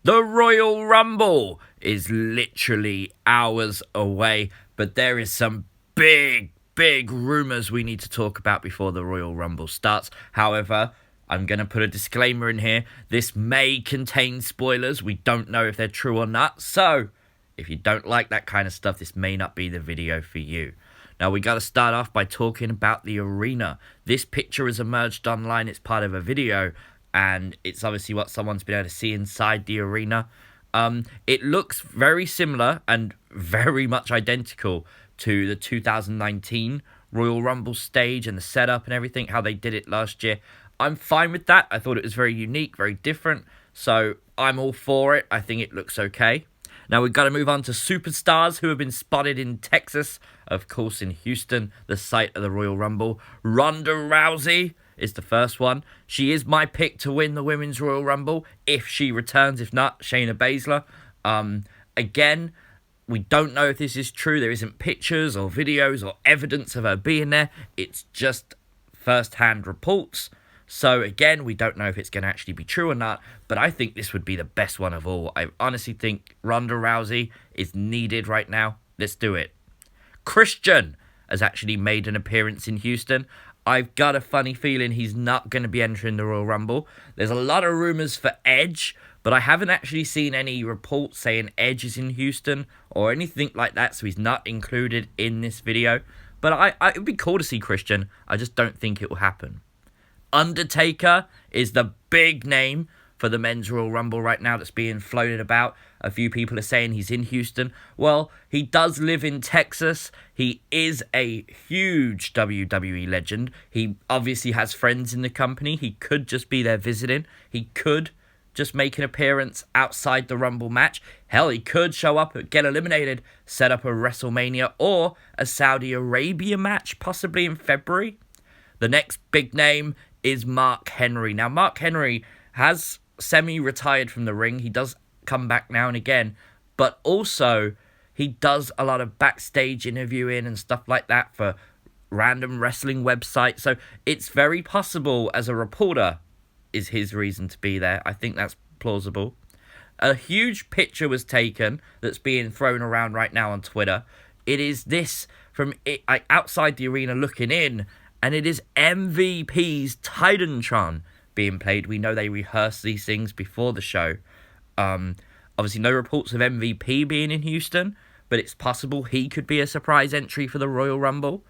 The Royal Rumble is literally hours away, but there is some big rumours we need to talk about before the Royal Rumble starts. However, I'm going to put a disclaimer in here. This may contain spoilers. We don't know if they're true or not. So, if you don't like that kind of stuff, this may not be the video for you. Now, we got to start off by talking about the arena. This picture has emerged online. It's part of a video, and it's obviously what someone's been able to see inside the arena. It looks very similar and very much identical to the 2019 Royal Rumble stage and the setup and everything, how they did it last year. I'm fine with that. I thought it was very unique, very different. So I'm all for it. I think it looks okay. Now we've got to move on to superstars who have been spotted in Texas. Of course, in Houston, the site of the Royal Rumble. Ronda Rousey is the first one. She is my pick to win the Women's Royal Rumble if she returns. If not, Shayna Baszler. Again, we don't know if this is true. There isn't pictures or videos or evidence of her being there. It's just first-hand reports. So, again, we don't know if it's going to actually be true or not, but I think this would be the best one of all. I honestly think Ronda Rousey is needed right now. Let's do it. Christian has actually made an appearance in Houston. I've got a funny feeling he's not going to be entering the Royal Rumble. There's a lot of rumours for Edge, but I haven't actually seen any reports saying Edge is in Houston or anything like that, so he's not included in this video. But it would be cool to see Christian. I just don't think it will happen. Undertaker is the big name for the Men's Royal Rumble right now that's being floated about. A few people are saying he's in Houston. Well, he does live in Texas. He is a huge WWE legend. He obviously has friends in the company. He could just be there visiting. He could just make an appearance outside the Rumble match. Hell, he could show up, get eliminated, set up a WrestleMania or a Saudi Arabia match, possibly in February. The next big name is Mark Henry. Now, Mark Henry has semi-retired from the ring. He does come back now and again, but also he does a lot of backstage interviewing and stuff like that for random wrestling websites. So it's very possible, as a reporter, is his reason to be there. I think that's plausible. A huge picture was taken that's being thrown around right now on Twitter. It is this from outside the arena looking in, and it is MVP's Titantron being played. We know they rehearse these things before the show. Obviously, no reports of MVP being in Houston, but it's possible he could be a surprise entry for the Royal Rumble.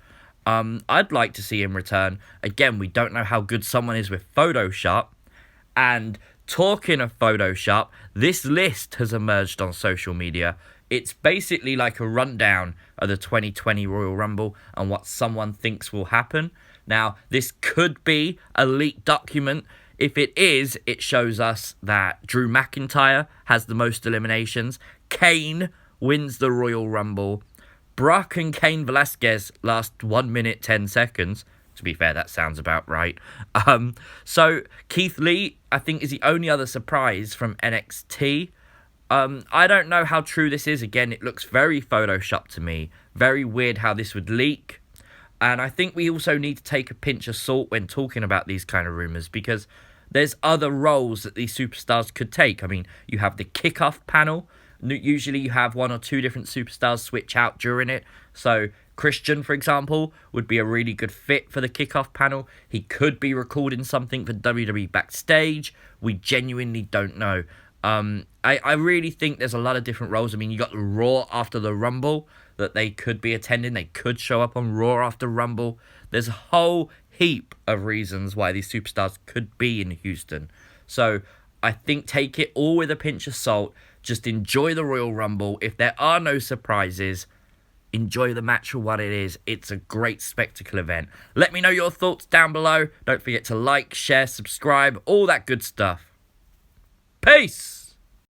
I'd like to see him return. Again, we don't know how good someone is with Photoshop. And talking of Photoshop, this list has emerged on social media. It's basically like a rundown of the 2020 Royal Rumble and what someone thinks will happen. Now, this could be a leaked document. If it is, it shows us that Drew McIntyre has the most eliminations. Kane wins the Royal Rumble. Brock and Cain Velasquez last 1 minute, 10 seconds. To be fair, that sounds about right. So Keith Lee, I think, is the only other surprise from NXT. I don't know how true this is. Again, it looks very Photoshopped to me. Very weird how this would leak. And I think we also need to take a pinch of salt when talking about these kind of rumours, because there's other roles that these superstars could take. I mean, you have the kickoff panel. Usually you have one or two different superstars switch out during it. So Christian, for example, would be a really good fit for the kickoff panel. He could be recording something for WWE backstage. We genuinely don't know. I really think there's a lot of different roles. I mean, you got the Raw after the Rumble that they could be attending. They could show up on Raw after Rumble. There's a whole heap of reasons why these superstars could be in Houston. So I think take it all with a pinch of salt. Just enjoy the Royal Rumble. If there are no surprises, enjoy the match for what it is. It's a great spectacle event. Let me know your thoughts down below. Don't forget to like, share, subscribe, all that good stuff. Peace!